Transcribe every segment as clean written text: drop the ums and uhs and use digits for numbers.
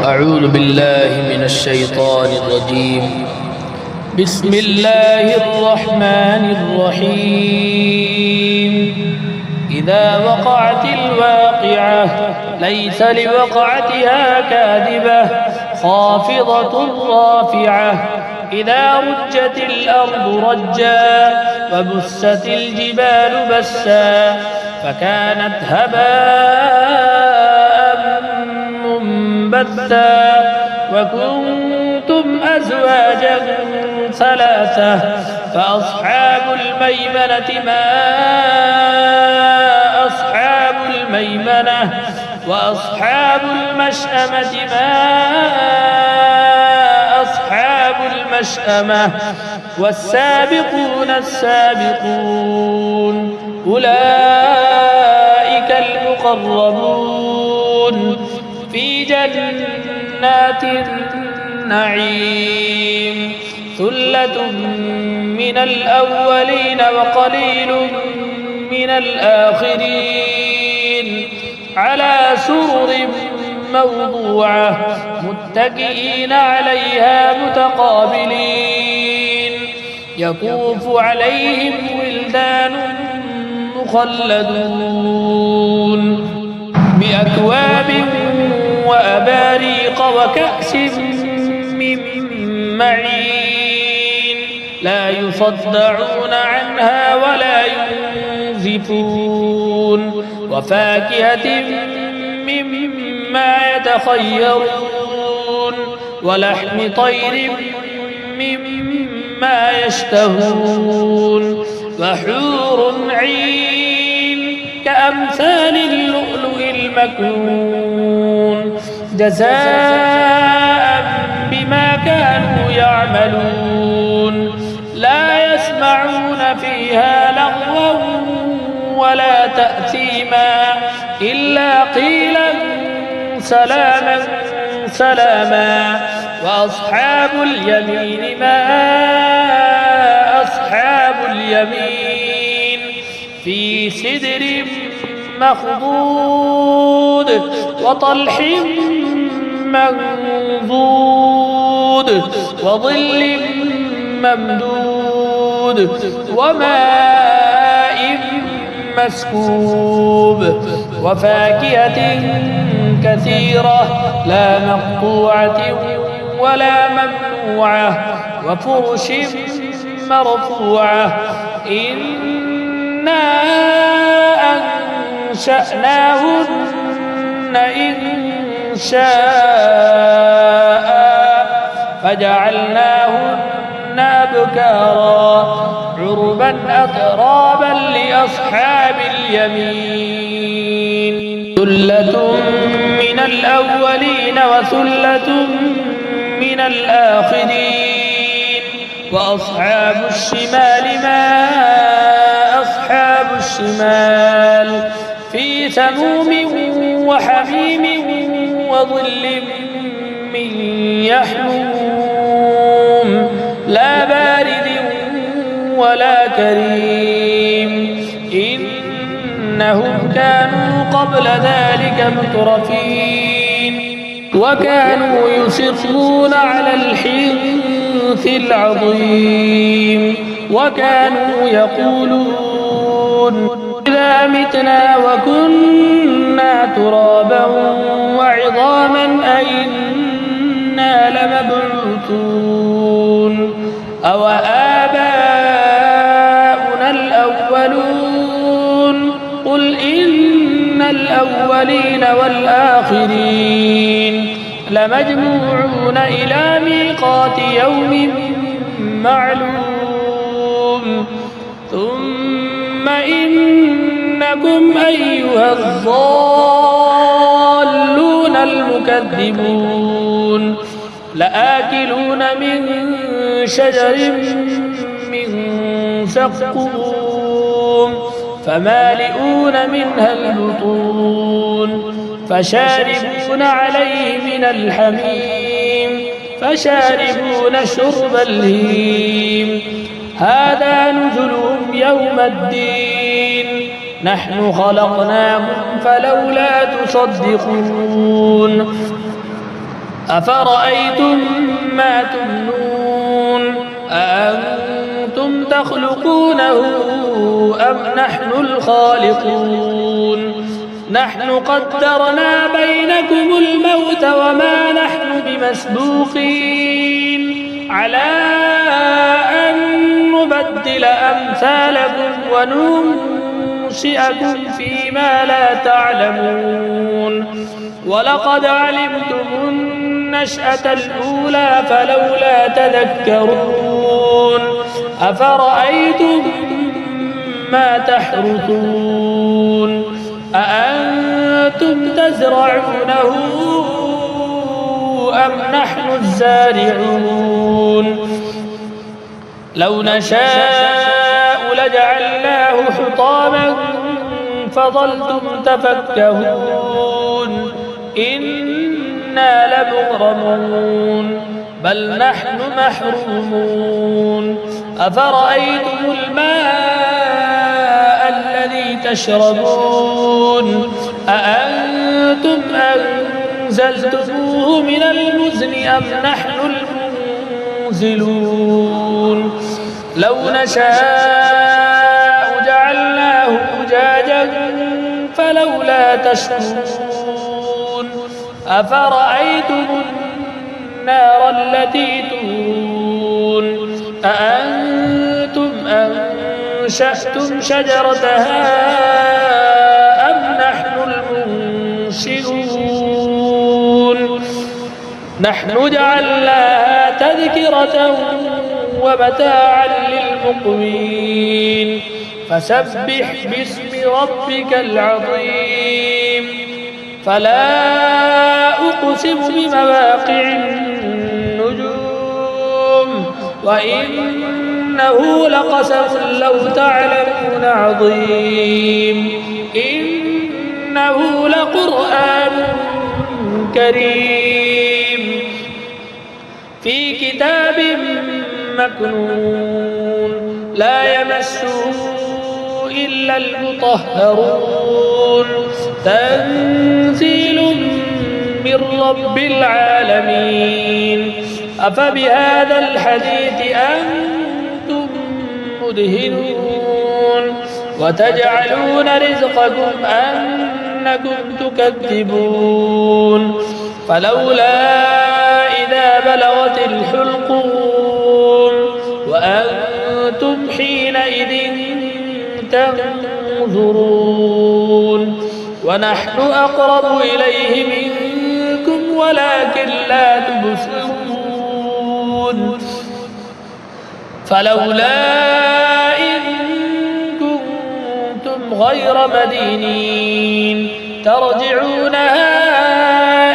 أعوذ بالله من الشيطان الرجيم. بسم الله الرحمن الرحيم. إذا وقعت الواقعة ليس لوقعتها كاذبة خافضة رافعة. إذا رجت الأرض رجا وبست الجبال بسا فكانت هباء منبثا وكنتم أزواجا ثلاثة فأصحاب الميمنة ما أصحاب الميمنة وأصحاب المشأمة ما أصحاب المشأمة والسابقون السابقون أولئك المقربون في جنات النعيم. ثلة من الأولين وقليل من الآخرين على سرر موضوعة متكئين عليها متقابلين. يطوف عليهم ولدان مخلدون بأكواب وأباريق وكأس من معين لا يصدعون عنها ولا ينزفون وفاكهة مما يتخيرون ولحم طير مما يشتهون وحور عين كأمثال اللؤلؤ المكنون جزاء بما كانوا يعملون. لا يسمعون فيها لغوا ولا تأثيما إلا قيلا سلاما سلاما. وأصحاب اليمين ما أصحاب اليمين في سدر مخضود وطلح منضود وظل ممدود وماء مسكوب وفاكهة كثيرة لا مقطوعة ولا ممنوعة وفرش مرفوعة. إنا أنشأناهن إنشاء فجعلناهن أبكارا عربا أترابا لأصحاب اليمين. ثلة من الأولين وثلة من الآخرين. وأصحاب الشمال ما أصحاب الشمال في سموم وحميم وظل من يحموم لا بارد ولا كريم. إنهم كانوا قبل ذلك مترفين وكانوا يصرون على الحنث العظيم وكانوا يقولون إذا متنا وكنا ترابا وعظاما أئنا لمبعوثون أو آباؤنا الأولون قل إن الأولين والآخرين لمجموعون إلى ميقات يوم معلوم. ثم إنكم أيها الضالون المكذبون لآكلون من شجر من زقوم فمالئون منها البطون فشاربون عليه من الحميم فشاربون شرب الهيم. هذا نزلهم يوم الدين نحن خلقناكم فلولا تصدقون أفرأيتم ما تمنون أأنتم تخلقونه أم نحن الخالقون نحن قدرنا بينكم الموت وما نحن بمسبوقين على أن نبدل أمثالكم وننشئكم فيما لا تعلمون ولقد علمتم النشأة الأولى فلولا تذكرون أفرأيتم ما تحرثون أأنتم تزرعونه أم نحن الزارعون لو نشاء لجعلناه حطاما فظلتم تفكهون إنا لمغرمون بل نحن محرومون أفرأيتم الماء الذي تشربون أأنتم أنزلتموه من المزن أم نحن المنزلون لو نشاء جعلناه أجاجا فلولا تشكرون أفرأيتم النار التي تورون أأنتم أنشأتم شجرتها أم نحن المنشئون نحن جعلناها تذكرة ومتاعا للمقوين فسبح باسم ربك العظيم فلا أقسم بمواقع النجوم وإنه لقسم لو تعلمون عظيم إنه لقرآن كريم في كتاب مكنون لا يمسه إلا المطهرون تنزيل من رب العالمين أفبهذا الحديث أنتم مدهنون وتجعلون رزقكم أنكم تكذبون فلولا إذا بلغت الحلقوم وأنتم حينئذ تنظرون ونحن أقرب إليه منكم ولكن لا تبصرون فلولا إن كنتم غير مدينين ترجعونها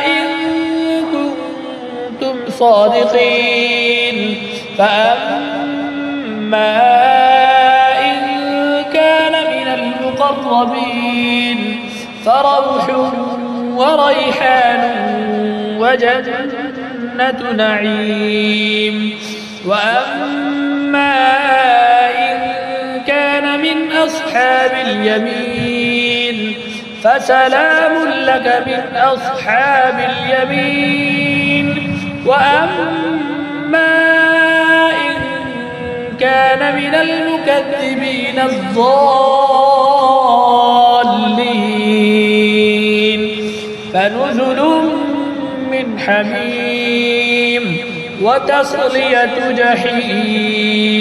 إن كنتم صادقين فأما إن كان من المقربين فروح وريحان وجنة نعيم وأما إن كان من أصحاب اليمين فسلام لك من أصحاب اليمين وأما إن كان من المكذبين الضالين فنزل من حميم وتصلية جحيم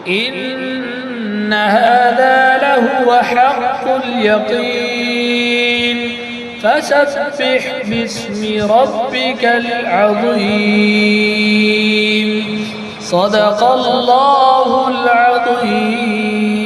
إن هذا لهو حق اليقين فسبح باسم ربك العظيم صدق الله العظيم.